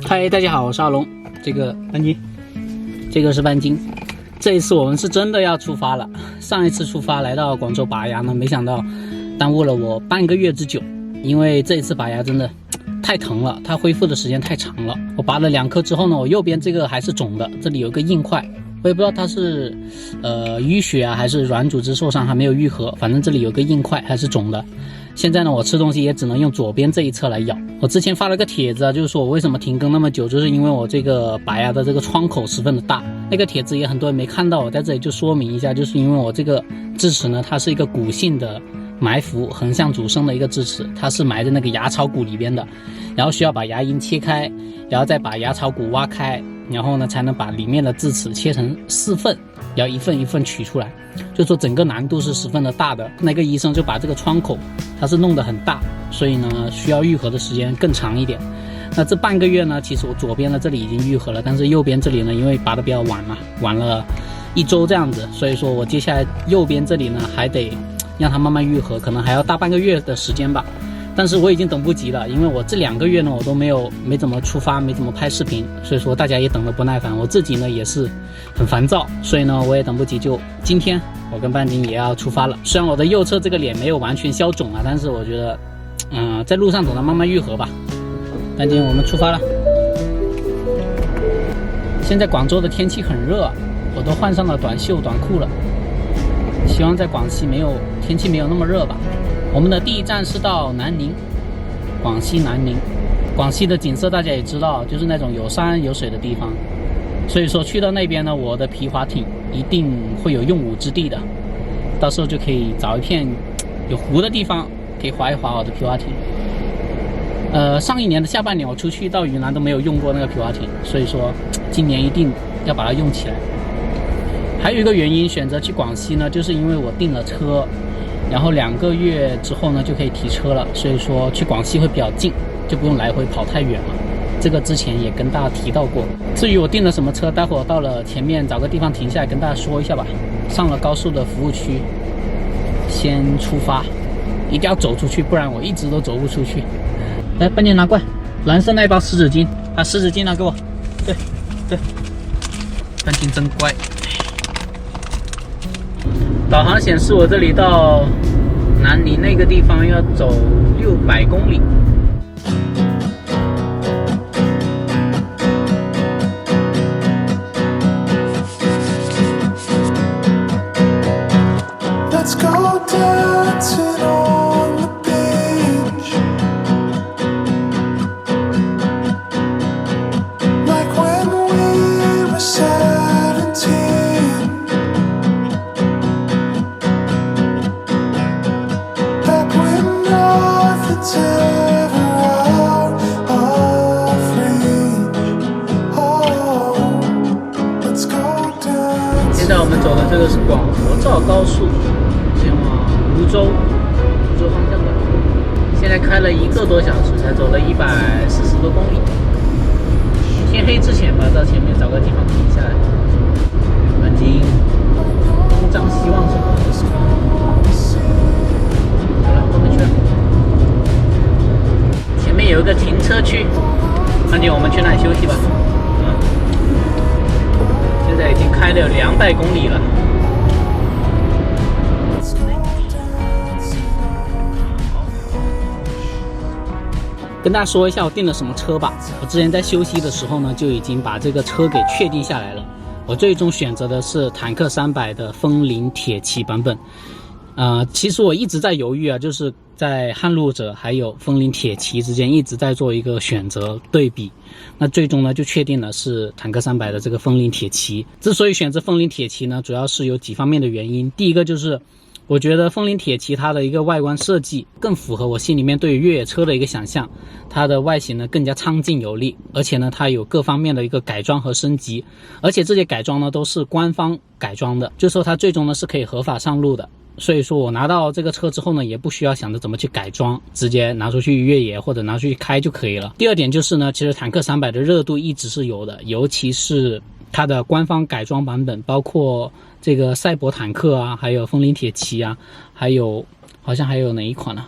嗨，大家好，我是阿龙。这个半斤，这个是半斤。这一次我们是真的要出发了。上一次出发来到广州拔牙呢，没想到耽误了我半个月之久。因为这一次拔牙真的太疼了，它恢复的时间太长了。我拔了2颗之后呢，我右边这个还是肿的，这里有个硬块，我也不知道它是淤血啊还是软组织受伤还没有愈合，反正这里有个硬块还是肿的。现在呢，我吃东西也只能用左边这一侧来咬。我之前发了个帖子啊，就是说我为什么停更那么久，就是因为我这个拔牙的这个窗口十分的大。那个帖子也很多人没看到，我在这里就说明一下，就是因为我这个智齿呢，它是一个骨性的埋伏横向阻生的一个智齿，它是埋在那个牙槽骨里边的，然后需要把牙龈切开，然后再把牙槽骨挖开，然后呢才能把里面的智齿切成4份，要一份一份取出来，就说整个难度是十分的大的。那个医生就把这个窗口它是弄得很大，所以呢需要愈合的时间更长一点。那这半个月呢，其实我左边的这里已经愈合了，但是右边这里呢，因为拔得比较晚嘛，晚了1周这样子，所以说我接下来右边这里呢还得让它慢慢愈合，可能还要大半个月的时间吧。但是我已经等不及了，因为我这2个月呢我都没怎么出发，没怎么拍视频，所以说大家也等得不耐烦，我自己呢也是很烦躁，所以呢我也等不及，就今天我跟半斤也要出发了。虽然我的右侧这个脸没有完全消肿啊，但是我觉得在路上等它慢慢愈合吧。半斤，我们出发了。现在广州的天气很热，我都换上了短袖短裤了，希望在广西天气没有那么热吧。我们的第一站是到南宁，广西南宁。广西的景色大家也知道，就是那种有山有水的地方，所以说去到那边呢，我的皮划艇一定会有用武之地的，到时候就可以找一片有湖的地方可以划一划我的皮划艇。上一年的下半年我出去到云南都没有用过那个皮划艇，所以说今年一定要把它用起来。还有一个原因选择去广西呢，就是因为我订了车，然后2个月之后呢就可以提车了，所以说去广西会比较近，就不用来回跑太远了。这个之前也跟大家提到过。至于我订了什么车，待会儿到了前面找个地方停下来跟大家说一下吧。上了高速的服务区，先出发，一定要走出去，不然我一直都走不出去。来，半斤拿过来，蓝色那一包湿纸巾，把湿纸巾拿给我。对，半斤真乖。导航显示我这里到南宁那个地方要走600公里。Let's go dancing on the beach, like when we were 17. Back when nothing's ever out of reach. Oh, let's go dancing. 现在我们走的这个是广佛肇高速，前往梧州方向的。现在开了1个多小时，才走了140多公里。天黑之前吧，到前面找个地方停下来。半斤东张西望什么的。好了，后面去了。前面有一个停车区，半斤我们去那里休息吧。现在已经开了200公里了。跟大家说一下我订了什么车吧。我之前在休息的时候呢，就已经把这个车给确定下来了。我最终选择的是坦克300的风铃铁骑版本。其实我一直在犹豫啊，就是在撼路者还有风铃铁骑之间一直在做一个选择对比。那最终呢就确定了是坦克300的这个风铃铁骑。之所以选择风铃铁骑呢，主要是有几方面的原因。第一个就是我觉得风铃铁骑它的一个外观设计更符合我心里面对于越野车的一个想象，它的外形呢更加苍劲有力，而且呢它有各方面的一个改装和升级，而且这些改装呢都是官方改装的，就说它最终呢是可以合法上路的。所以说我拿到这个车之后呢，也不需要想着怎么去改装，直接拿出去越野或者拿出去开就可以了。第二点就是呢，其实坦克300的热度一直是有的，尤其是它的官方改装版本，包括这个赛博坦克啊，还有风铃铁骑啊，还有好像还有哪一款呢？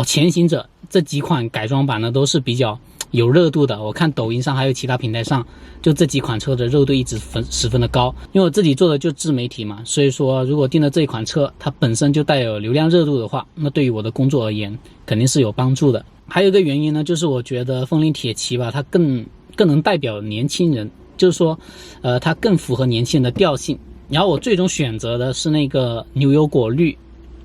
前行者这几款改装版呢都是比较有热度的。我看抖音上还有其他平台上，就这几款车的热度一直十分的高。因为我自己做的就自媒体嘛，所以说如果订了这一款车，它本身就带有流量热度的话，那对于我的工作而言肯定是有帮助的。还有一个原因呢，就是我觉得风铃铁骑吧，它更能代表年轻人，就是说它更符合年轻人的调性。然后我最终选择的是那个牛油果绿，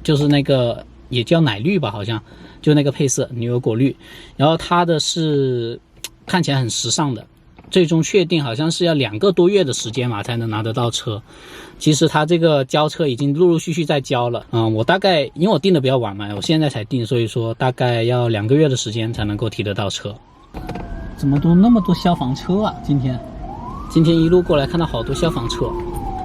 就是那个也叫奶绿吧，好像就那个配色牛油果绿。然后它的是看起来很时尚的，最终确定好像是要2个多月的时间嘛才能拿得到车。其实它这个交车已经陆陆续续在交了，我大概因为我订的比较晚嘛，我现在才订，所以说大概要2个月的时间才能够提得到车。怎么都那么多消防车啊？今天一路过来看到好多消防车。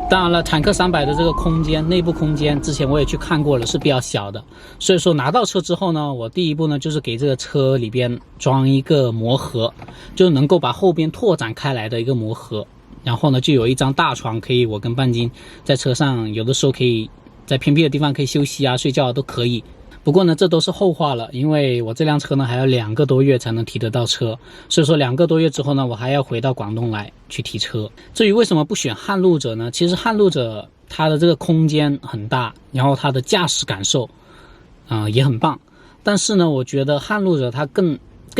当然了，坦克300的这个空间，内部空间之前我也去看过了，是比较小的。所以说拿到车之后呢，我第一步呢就是给这个车里边装一个魔盒，就能够把后边拓展开来的一个魔盒。然后呢就有一张大床，可以我跟半斤在车上有的时候可以在偏僻的地方可以休息啊、睡觉都可以。不过呢这都是后话了，因为我这辆车呢还要2个多月才能提得到车，所以说2个多月之后呢我还要回到广东来去提车。至于为什么不选撼路者呢，其实撼路者它的这个空间很大，然后它的驾驶感受也很棒，但是呢我觉得撼路者它更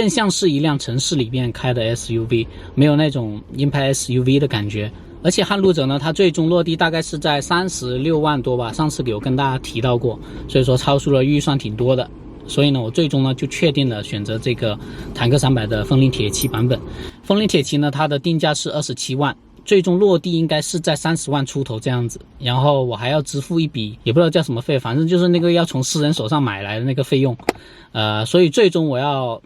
像是一辆城市里面开的 SUV， 没有那种硬派 SUV 的感觉。而且撼路者呢它最终落地大概是在36万多吧，上次有跟大家提到过，所以说超出了预算挺多的。所以呢我最终呢就确定了选择这个坦克300的风铃铁骑版本。风铃铁骑呢它的定价是27万，最终落地应该是在30万出头这样子，然后我还要支付一笔也不知道叫什么费，反正就是那个要从私人手上买来的那个费用，所以最终我要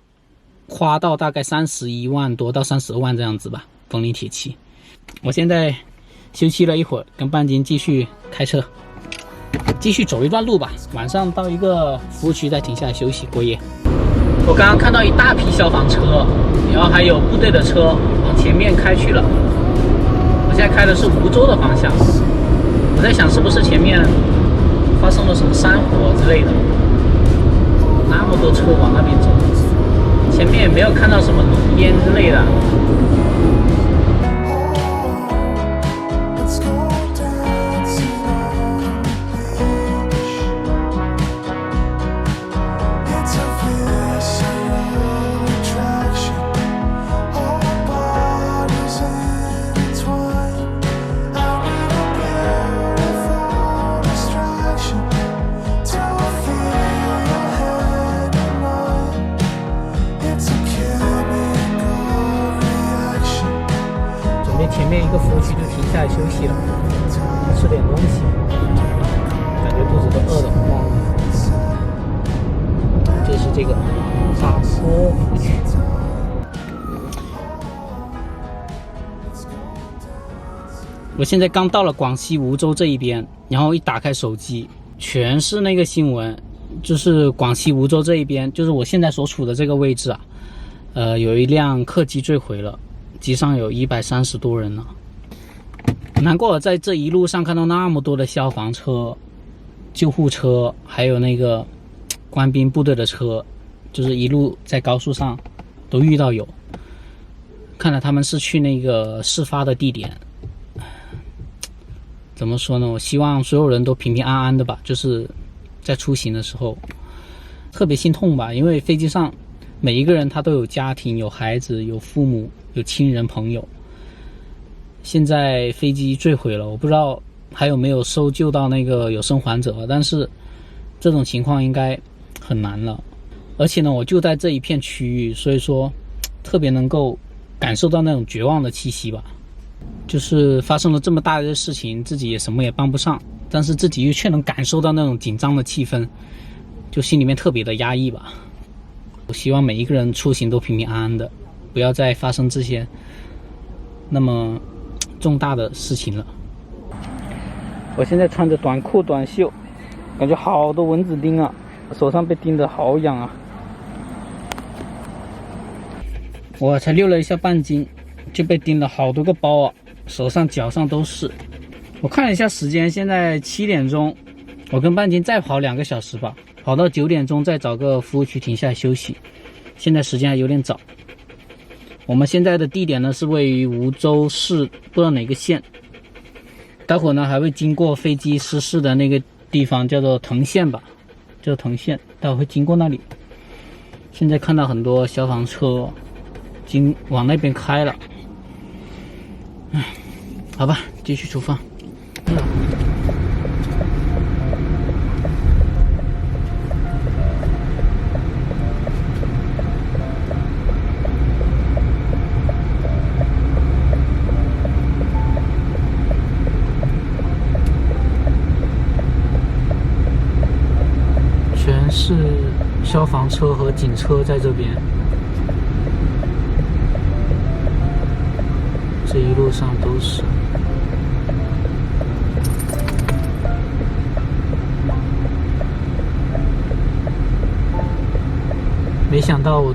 花到大概31万多到32万这样子吧。风铃铁骑，我现在休息了一会儿，跟半斤继续开车，继续走一段路吧，晚上到一个服务区再停下来休息过夜。我刚刚看到一大批消防车，然后还有部队的车往前面开去了。我现在开的是梧州的方向，我在想是不是前面发生了什么山火之类的，那么多车往那边走，前面也没有看到什么浓烟之类的。前面一个服务区就停下来休息了，吃点东西，感觉肚子都饿得慌。就是这个大坡服务区。我现在刚到了广西梧州这一边，然后一打开手机，全是那个新闻，就是广西梧州这一边，就是我现在所处的这个位置啊，有一辆客机坠毁了。机上有130多人呢，难怪我在这一路上看到那么多的消防车、救护车，还有那个官兵部队的车，就是一路在高速上都遇到有。看来他们是去那个事发的地点。怎么说呢？我希望所有人都平平安安的吧，就是在出行的时候，特别心痛吧，因为飞机上每一个人他都有家庭、有孩子、有父母、有亲人朋友。现在飞机坠毁了，我不知道还有没有搜救到那个有生还者，但是这种情况应该很难了。而且呢，我就在这一片区域，所以说特别能够感受到那种绝望的气息吧。就是发生了这么大的事情，自己也什么也帮不上，但是自己又却能感受到那种紧张的气氛，就心里面特别的压抑吧。我希望每一个人出行都平平安安的，不要再发生这些那么重大的事情了。我现在穿着短裤短袖，感觉好多蚊子叮啊，手上被叮得好痒啊。我才溜了一下半斤，就被叮了好多个包啊，手上脚上都是。我看了一下时间，现在7点钟，我跟半斤再跑2个小时吧，跑到9点钟再找个服务区停下来休息。现在时间还有点早，我们现在的地点呢是位于梧州市不知道哪个县，待会儿呢还会经过飞机失事的那个地方，叫做藤县吧，叫藤县，待会儿会经过那里。现在看到很多消防车往那边开了，好吧，继续出发。全是消防车和警车在这边，这一路上都是。没想到我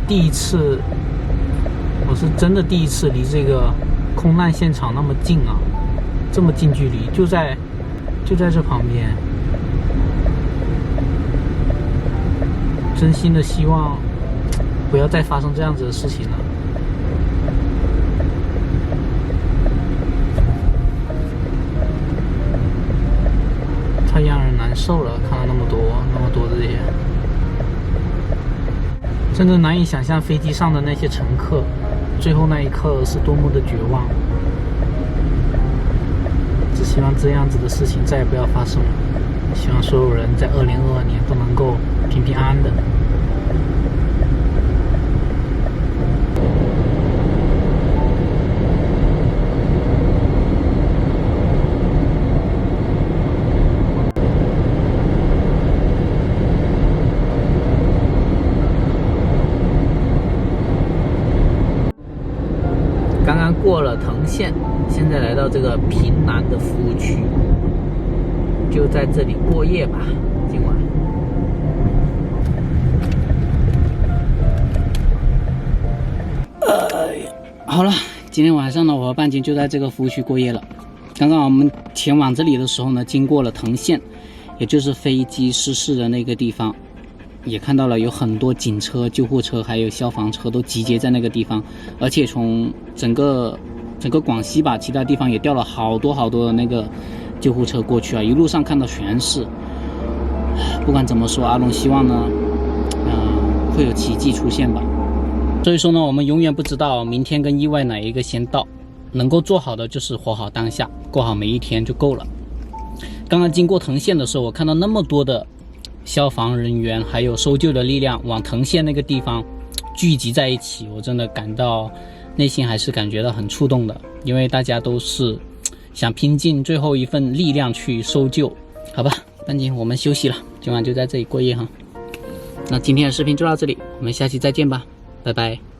是真的第一次离这个空难现场那么近啊，这么近距离，就在这旁边。真心的希望不要再发生这样子的事情了。太让人难受了，看了那么多的这些，真的难以想象飞机上的那些乘客最后那一刻是多么的绝望。只希望这样子的事情再也不要发生了，希望所有人在2022年都能够平平安安的。刚刚过了藤县，现在来到这个平南的服务区，就在这里过夜吧，今晚。好了，今天晚上呢，我和半斤就在这个服务区过夜了。刚刚我们前往这里的时候呢，经过了藤县，也就是飞机失事的那个地方，也看到了有很多警车、救护车还有消防车都集结在那个地方，而且从整个广西吧，其他地方也调了好多的那个救护车过去啊，一路上看到全是。不管怎么说，阿龙希望呢，会有奇迹出现吧。所以说呢，我们永远不知道明天跟意外哪一个先到，能够做好的就是活好当下，过好每一天就够了。刚刚经过藤县的时候，我看到那么多的消防人员还有搜救的力量往藤县那个地方聚集在一起，我真的感到内心还是感觉到很触动的，因为大家都是想拼尽最后一份力量去搜救。好吧，半斤我们休息了，今晚就在这里过夜哈。那今天的视频就到这里，我们下期再见吧，拜拜。